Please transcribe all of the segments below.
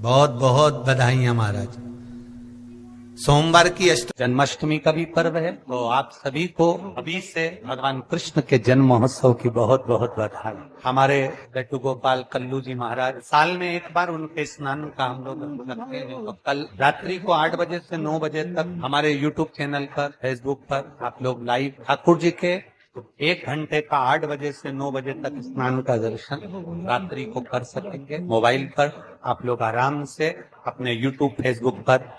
बहुत बहुत बधाइयां महाराज। सोमवार की जन्माष्टमी का भी पर्व है, तो आप सभी को अभी से भगवान कृष्ण के जन्म महोत्सव की बहुत बहुत बधाई। हमारे लड्डू गोपाल कल्लू जी महाराज साल में एक बार उनके स्नान का हम लोग रखते हैं। तो कल रात्रि को 8 बजे से 9 बजे तक हमारे YouTube चैनल पर, फेसबुक पर आप लोग लाइव ठाकुर जी के 1 घंटे का 8 बजे से 9 बजे तक स्नान का दर्शन रात्रि को कर सकेंगे। मोबाइल पर आप लोग आराम से अपने YouTube, फेसबुक पर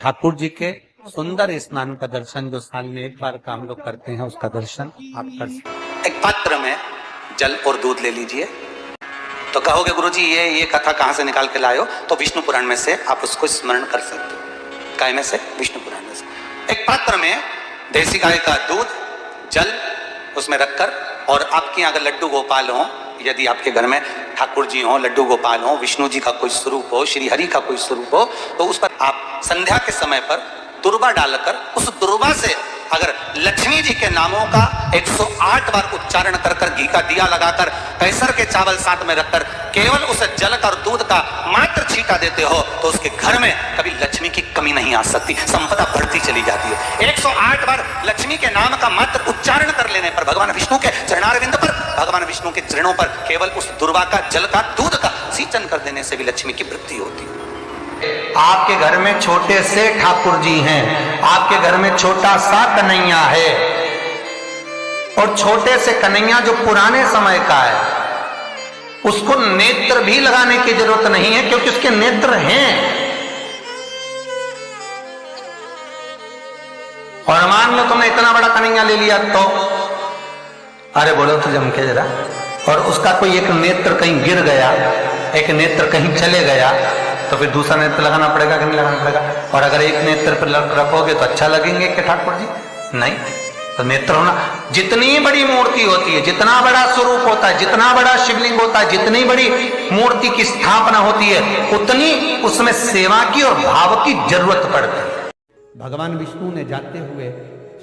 ठाकुर जी के सुंदर स्नान का दर्शन, जो साल में एक बार का हम लोग करते हैं, उसका दर्शन आप कर सकते। एक पात्र में जल और दूध ले लीजिए। तो कहोगे गुरुजी ये कथा कहां से निकाल के लाए हो? तो विष्णु पुराण में से आप उसको स्मरण कर सकते हो। काय में से? विष्णु पुराण में से। एक पात्र में देसी गाय का दूध, जल उसमें रखकर, और आपके अगर लड्डू गोपाल हो, यदि आपके घर में ठाकुर जी हो, लड्डू गोपाल हो, विष्णु जी का कोई स्वरूप हो, श्री हरि का कोई स्वरूप हो, तो उस पर आप संध्या के समय पर दुर्वा डालकर उस दुर्वा से अगर लक्ष्मी जी के नामों का 108 बार उच्चारण कर कर, घी का दिया लगाकर, कैसर के चावल साथ में रखकर केवल उस जल का और दूध का मात्र छींटा देते हो, तो उसके घर में कभी लक्ष्मी की कमी नहीं आ सकती, संपदा बढ़ती चली जाती है। 108 बार लक्ष्मी के नाम का मात्र उच्चारण कर लेने पर, भगवान विष्णु के चरणारविंद पर, भगवान विष्णु के चरणों पर केवल उस दुर्वा का, जल का, दूध का सिंचन कर देने से भी लक्ष्मी की वृद्धि होती है। आपके घर में छोटे से ठाकुर जी हैं, आपके घर में छोटा सा कन्हैया है, और छोटे से कन्हैया जो पुराने समय का है, उसको नेत्र भी लगाने की जरूरत नहीं है, क्योंकि उसके नेत्र हैं। और मान लो तुमने इतना बड़ा कन्हैया ले लिया, तो अरे बोलो तो जम के जरा, और उसका कोई एक नेत्र कहीं गिर गया, एक नेत्र कहीं चले गया, तो फिर दूसरा नेत्र लगाना पड़ेगा कि नहीं लगाना पड़ेगा? और अगर एक नेत्र पर रखोगे तो अच्छा लगेंगे कि ठाकुर जी? नहीं। तो नेत्र होना, जितनी बड़ी मूर्ति होती है, जितना बड़ा स्वरूप होता है, जितना बड़ा शिवलिंग होता है, जितनी बड़ी मूर्ति की स्थापना होती है, उतनी उसमें सेवा की और भाव की जरूरत पड़ती है। भगवान विष्णु ने जाते हुए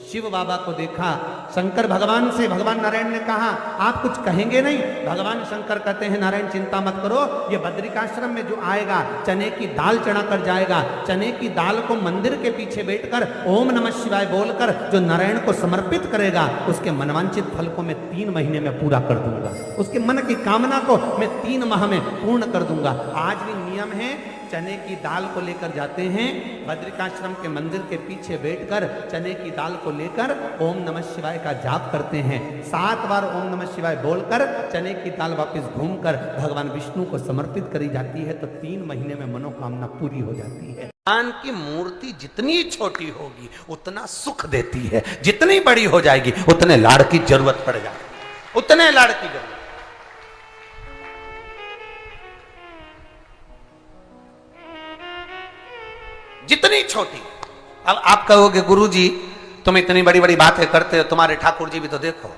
शिव बाबा को देखा। शंकर भगवान से, भगवान नारायण ने कहा आप कुछ कहेंगे नहीं? भगवान शंकर कहते हैं नारायण चिंता मत करो, ये बद्रिकाश्रम में जो आएगा चने की दाल चढ़ा कर जाएगा, चने की दाल को मंदिर के पीछे बैठकर ओम नमः शिवाय बोलकर जो नारायण को समर्पित करेगा, उसके मनवांचित फल को मैं 3 महीने में पूरा कर दूंगा, उसके मन की कामना को मैं 3 माह में पूर्ण कर दूंगा। आज भी नियम है, चने की दाल को लेकर जाते हैं, बद्रिकाश्रम के मंदिर के पीछे बैठकर चने की दाल को लेकर ओम नमः शिवाय का जाप करते हैं। 7 बार ओम नमः शिवाय बोलकर चने की दाल वापस घूमकर भगवान विष्णु को समर्पित करी जाती है, तो 3 महीने में मनोकामना पूरी हो जाती है। भगवान की मूर्ति जितनी छोटी होगी उतना सुख देती है, जितनी बड़ी हो जाएगी उतने लाड़ की जरूरत पड़ जाएगी, उतने लाड़ की जरूरत। जितनी छोटी। अब आप कहोगे गुरुजी तुम इतनी बड़ी बड़ी बातें करते हो, तुम्हारे ठाकुर जी भी तो देखो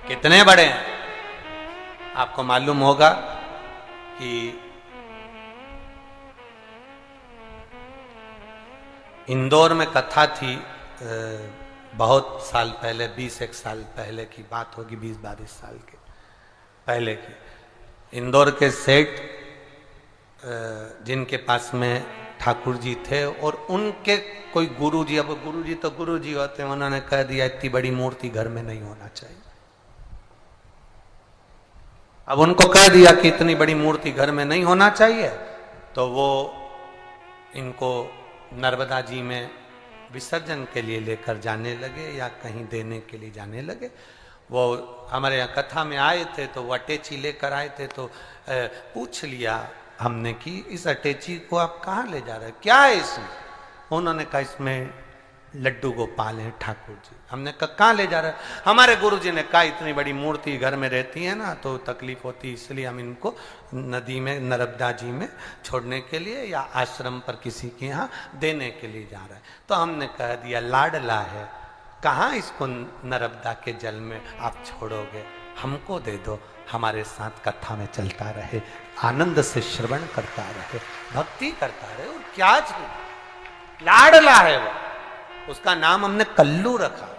कितने बड़े हैं। आपको मालूम होगा कि इंदौर में कथा थी, बहुत साल पहले, 20-1 साल पहले की बात होगी, 20-22 साल के पहले की। इंदौर के सेठ जिनके पास में ठाकुर जी थे, और उनके कोई गुरुजी, अब गुरुजी तो गुरुजी होते हैं, उन्होंने कह दिया इतनी बड़ी मूर्ति घर में नहीं होना चाहिए। अब उनको कह दिया कि इतनी बड़ी मूर्ति घर में नहीं होना चाहिए, तो वो इनको नर्मदा जी में विसर्जन के लिए लेकर जाने लगे या कहीं देने के लिए जाने लगे। वो हमारे यहाँ कथा में आए थे, तो वो अटैची लेकर आए थे, तो पूछ लिया हमने कि इस अटैची को आप कहाँ ले जा रहे हैं, क्या है इसमें? उन्होंने कहा इसमें लड्डू गोपाल है ठाकुर जी। हमने कहा कहाँ ले जा रहे हैं? हमारे गुरुजी ने कहा इतनी बड़ी मूर्ति घर में रहती है ना, तो तकलीफ होती है, इसलिए हम इनको नदी में, नर्मदा जी में छोड़ने के लिए या आश्रम पर किसी के यहाँ देने के लिए जा रहे हैं। तो हमने कह दिया लाडला है, कहाँ इसको नर्मदा के जल में आप छोड़ोगे, हमको दे दो, हमारे साथ कथा में चलता रहे, आनंद से श्रवण करता रहे, भक्ति करता रहे। और क्या लाडला है वो, उसका नाम हमने कल्लू रखा,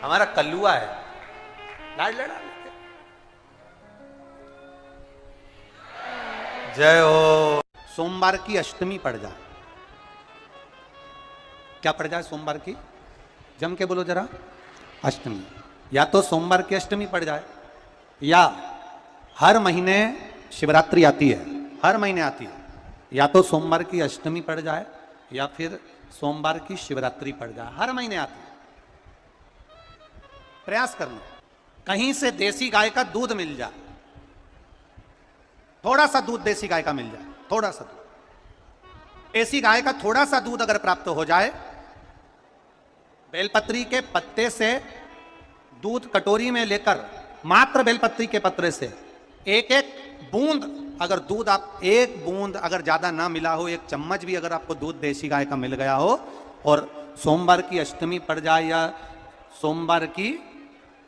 हमारा कल्लुआ है, लाड लड़ा। जय हो। सोमवार की अष्टमी पड़ जाए, क्या पड़ जाए सोमवार की? जम के बोलो जरा, अष्टमी। या तो सोमवार की अष्टमी पड़ जाए, या हर महीने शिवरात्रि आती है, हर महीने आती है, या तो सोमवार की अष्टमी पड़ जाए या फिर सोमवार की शिवरात्रि पड़ जाए, हर महीने आती है। प्रयास करना कहीं से देसी गाय का दूध मिल जाए, थोड़ा सा दूध देसी गाय का मिल जाए, थोड़ा सा दूध देसी गाय का, थोड़ा सा दूध अगर प्राप्त हो जाए, बेलपत्री के पत्ते से दूध कटोरी में लेकर, मात्र बेलपत्री के पत्ते से एक एक बूंद, अगर दूध आप एक बूंद अगर ज्यादा ना मिला हो, एक चम्मच भी अगर आपको दूध देसी गाय का मिल गया हो, और सोमवार की अष्टमी पड़ जाए या सोमवार की,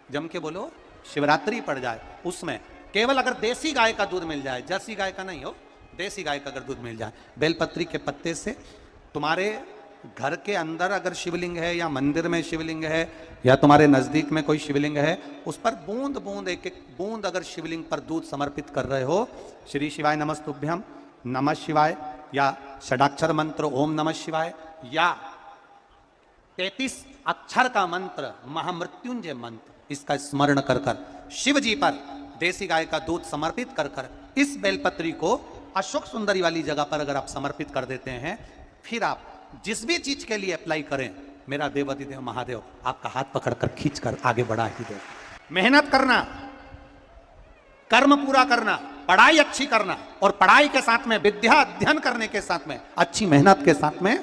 जम के बोलो, शिवरात्रि पड़ जाए, उसमें केवल अगर देसी गाय का दूध मिल जाए, जर्सी गाय का नहीं हो, देसी गाय का अगर दूध मिल जाए, बेलपत्री के पत्ते से, तुम्हारे घर के अंदर अगर शिवलिंग है या मंदिर में शिवलिंग है या तुम्हारे नजदीक में कोई शिवलिंग है, उस पर बूंद बूंद, एक एक बूंद अगर शिवलिंग पर दूध समर्पित कर रहे हो, श्री शिवाय नमस्तुभ्यम, नमः शिवाय, या षडाक्षर मंत्र ओम नमः शिवाय, या 33 अक्षर का मंत्र महामृत्युंजय मंत्र, इसका स्मरण कर कर शिव जी पर देसी गाय का दूध समर्पित कर कर इस बेलपत्री को अशोक सुंदरी वाली जगह पर अगर आप समर्पित कर देते हैं, फिर आप जिस भी चीज के लिए अप्लाई करें, मेरा देवाधिदेव महादेव आपका हाथ पकड़कर खींचकर आगे बढ़ा ही दे। मेहनत करना, कर्म पूरा करना, पढ़ाई अच्छी करना, और पढ़ाई के साथ में विद्या अध्ययन करने के साथ में अच्छी मेहनत के साथ में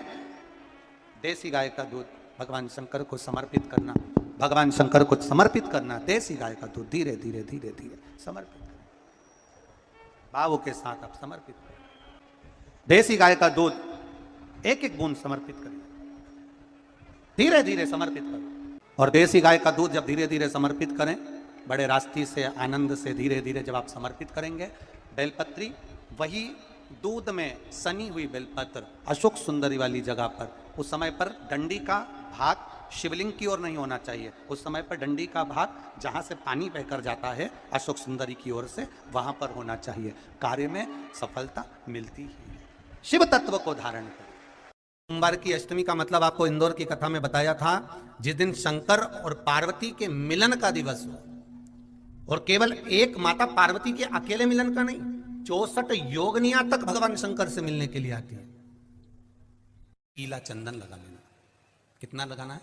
देसी गाय का दूध भगवान शंकर को समर्पित करना, भगवान शंकर को समर्पित करना, देसी गाय का दूध धीरे धीरे धीरे धीरे समर्पित करना, भावों के साथ आप समर्पित करें। देसी गाय का दूध एक एक बूंद समर्पित करें, धीरे धीरे समर्पित करें। और देसी गाय का दूध जब धीरे धीरे समर्पित करें, बड़े रास्ते से, आनंद से धीरे धीरे जब आप समर्पित करेंगे, बेलपत्री वही दूध में सनी हुई बेलपत्र अशोक सुंदरी वाली जगह पर, उस समय पर डंडी का भाग शिवलिंग की ओर नहीं होना चाहिए, उस समय पर डंडी का भाग जहां से पानी बहकर जाता है अशोक सुंदरी की ओर से, वहां पर होना चाहिए। कार्य में सफलता मिलती ही है। शिव तत्व को धारण करें। सोमवार की अष्टमी का मतलब आपको इंदौर की कथा में बताया था, जिस दिन शंकर और पार्वती के मिलन का दिवस हो, और केवल एक माता पार्वती के अकेले मिलन का नहीं, 64 योगनियां तक भगवान शंकर से मिलने के लिए आती है। पीला चंदन लगा लेना, कितना लगाना है?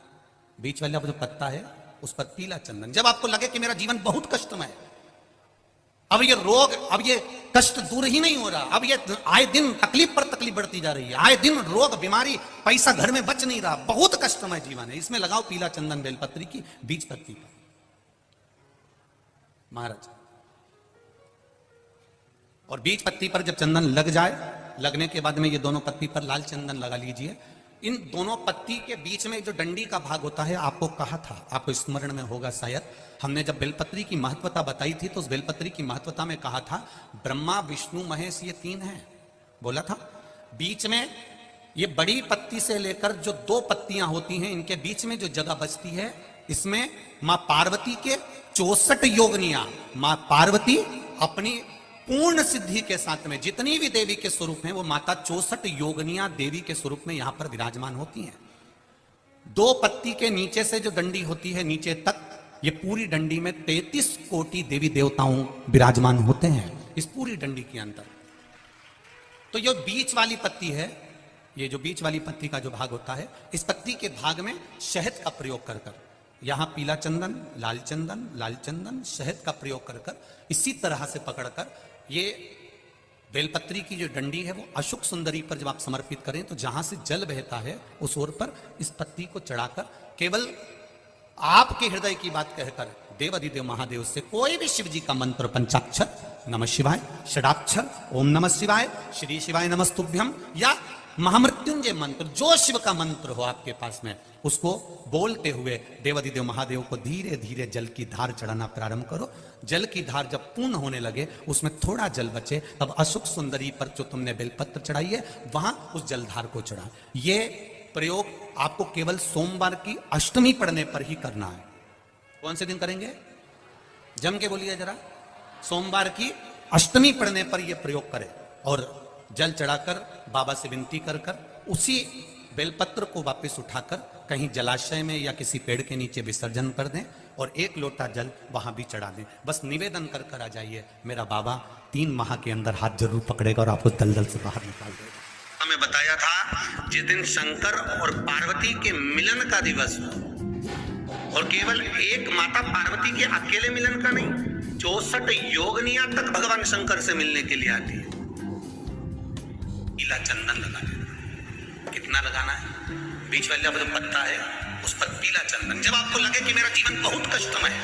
बीच वाला जो पत्ता है उस पर पीला चंदन। जब आपको लगे कि मेरा जीवन बहुत कष्टमय है, अब ये रोग, अब ये कष्ट दूर ही नहीं हो रहा, अब ये आए दिन तकलीफ पर तकलीफ बढ़ती जा रही है, आए दिन रोग बीमारी, पैसा घर में बच नहीं रहा, बहुत कष्टमय जीवन है, इसमें लगाओ पीला चंदन बेलपत्री की बीज पत्ती पर। महाराज, और बीज पत्ती पर जब चंदन लग जाए, लगने के बाद में ये दोनों पत्ती पर लाल चंदन लगा लीजिए। इन दोनों पत्ती के बीच में जो डंडी का भाग होता है, आपको कहा था, आपको स्मरण में होगा शायद, हमने जब बेलपत्री की महत्वता बताई थी तो उस बेलपत्री की महत्वता में कहा था ब्रह्मा विष्णु महेश ये 3 हैं, बोला था। बीच में ये बड़ी पत्ती से लेकर जो 2 पत्तियां होती हैं, इनके बीच में जो जगह बचती है, इसमें मां पार्वती के 64 योगनियां, मां पार्वती अपनी पूर्ण सिद्धि के साथ में जितनी भी देवी के स्वरूप हैं, वो माता 64 योगनियां देवी के स्वरूप में यहां पर विराजमान होती हैं। 2 पत्ती के नीचे से जो डंडी होती है नीचे तक, ये पूरी डंडी में 33 कोटि देवी देवताओं विराजमान होते हैं इस पूरी डंडी के अंदर। तो ये बीच वाली पत्ती है, ये जो बीच वाली पत्ती का जो भाग होता है, इस पत्ती के भाग में शहद का प्रयोग कर कर, यहां पीला चंदन, लाल चंदन, लाल चंदन, शहद का प्रयोग कर कर, इसी तरह से पकड़कर ये बेलपत्री की जो डंडी है वो अशोक सुंदरी पर जब आप समर्पित करें, तो जहां से जल बहता है उस ओर पर इस पत्ती को चढ़ाकर केवल आपके हृदय की बात कहकर देवाधिदेव महादेव से कोई भी शिव जी का मंत्र, पंचाक्षर नमः शिवाय, षडाक्षर ओम नमः शिवाय, श्री शिवाय नमस्तुभ्यम, या महामृत्युंजय मंत्र, जो शिव का मंत्र हो आपके पास में, उसको बोलते हुए देवाधिदेव महादेव को धीरे धीरे जल की धार चढ़ाना प्रारंभ करो। जल की धार जब पूर्ण होने लगे, उसमें थोड़ा जल बचे, तब अशोक सुंदरी पर जो तुमने बेलपत्र चढ़ाई है वहां उस जलधार को चढ़ा। ये प्रयोग आपको केवल सोमवार की अष्टमी पढ़ने पर ही करना है। कौन से दिन करेंगे? जम के बोलिए जरा। सोमवार की अष्टमी पढ़ने पर यह प्रयोग करें। और जल चढ़ाकर बाबा से विनती कर कर उसी बेलपत्र को वापस उठाकर कहीं जलाशय में या किसी पेड़ के नीचे विसर्जन कर दें और एक लोटा जल वहां भी चढ़ा दें। बस निवेदन कर कर आ जाइए, मेरा बाबा 3 माह के अंदर हाथ जरूर पकड़ेगा और आपको दलदल से बाहर निकाल देगा। हमें बताया था जिस दिन शंकर और पार्वती के मिलन का दिवस हो, और केवल एक माता पार्वती के अकेले मिलन का नहीं, 64 योगनिया तक भगवान शंकर से मिलने के लिए आती है। पीला चंदन लगा देना। कितना लगाना है? बीच वाला जो पत्ता है उस पर पीला चंदन। जब आपको लगे कि मेरा जीवन बहुत कष्टमय है,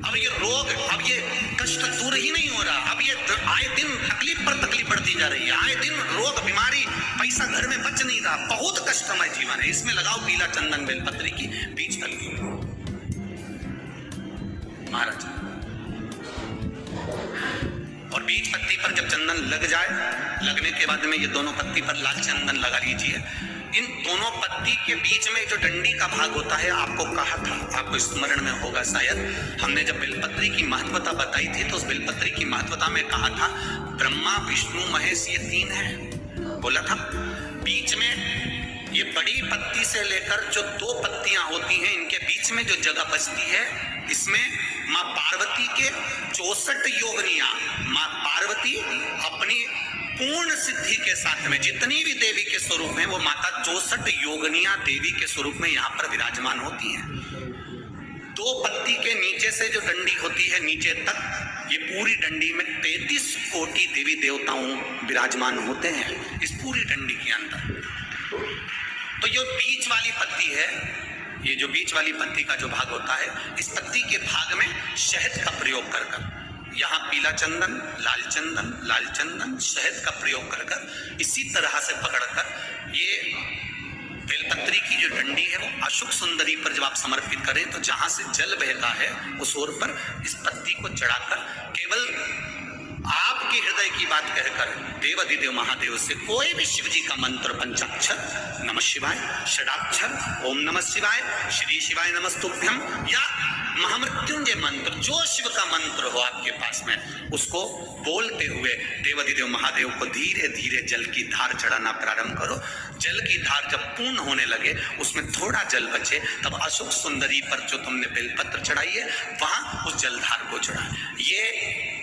अब ये रोग, अब ये कष्ट दूर ही नहीं हो रहा, अब ये आए दिन तकलीफ पर तकलीफ बढ़ती जा रही है, आए दिन रोग बीमारी, पैसा घर में बच नहीं रहा, बहुत कष्टमय जीवन है, इसमें लगाओ पीला चंदन बेलपत्री की बीज कलगी। महाराज, और बीज पत्ती पर जब चंदन लग जाए, लगने के बाद में ये दोनों पत्ती पर लाल चंदन लगा लीजिए। इन दोनों पत्ती के बीच में जो डंडी का भाग होता है, आपको कहा था, आपको स्मरण में होगा शायद, हमने जब बेलपत्री की महत्वता बताई थी तो उस बेलपत्री की महत्वता में कहा था ब्रह्मा विष्णु महेश ये 3 हैं, बोला था। बीच में ये बड़ी पत्ती से लेकर जो 2 पत्तियां होती हैं, इनके बीच में जो जगह बचती है, इसमें माँ पार्वती के 64 योगनिया, माँ पार्वती अपनी पूर्ण सिद्धि के साथ में जितनी भी देवी के स्वरूप हैं, वो माता 64 योगनिया देवी के स्वरूप में यहाँ पर विराजमान होती हैं। 2 पत्ती के नीचे से जो डंडी होती है नीचे तक, ये पूरी डंडी में 33 कोटि देवी देवताओं विराजमान होते हैं इस पूरी डंडी के अंदर। तो जो बीच वाली पत्ती है, ये जो बीच वाली पत्ती का जो भाग होता है, इस पत्ती के भाग में शहद का प्रयोग कर कर, यहाँ पीला चंदन, लाल चंदन, शहद का प्रयोग कर कर, इसी तरह से पकड़कर ये बेलपत्री की जो डंडी है वो अशोक सुंदरी पर जब आप समर्पित करें तो जहां से जल बहता है उस ओर पर इस पत्ती को चढ़ाकर केवल आपके हृदय की बात कहकर देवाधिदेव महादेव से कोई भी शिव जी का मंत्र, पंचाक्षर, नमः शिवाय, षडाक्षर, ओम नमः शिवाय, श्री शिवाय नमस्तुभ्यम, या महामृत्युंजय मंत्र, जो शिव का मंत्र हो आपके पास में, उसको बोलते हुए देवाधिदेव महादेव को धीरे धीरे जल की धार चढ़ाना प्रारंभ करो। जल की धार जब पूर्ण होने लगे, उसमें थोड़ा जल बचे, तब अशोक सुंदरी पर जो तुमने बेलपत्र चढ़ाई है वहां उस जलधार को चढ़ा। ये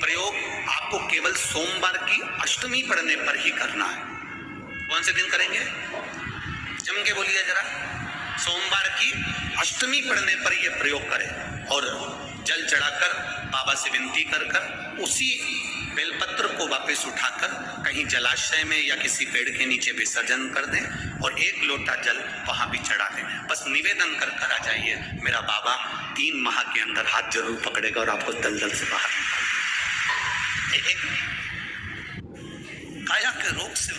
प्रयोग आपको केवल सोमवार की अष्टमी पढ़ने पर ही करना है। कौन से दिन करेंगे? जम के बोलिए जरा। सोमवार की अष्टमी पढ़ने पर यह प्रयोग करें और जल चढ़ाकर बाबा से विनती कर कर उसी बेलपत्र को वापस उठाकर कहीं जलाशय में या किसी पेड़ के नीचे विसर्जन कर दें और एक लोटा जल वहां भी चढ़ा दें। बस निवेदन कर कर आ जाइए, मेरा बाबा 3 माह के अंदर हाथ जरूर पकड़ेगा और आपको दलदल से बाहर निकालेगा। काया के रोग से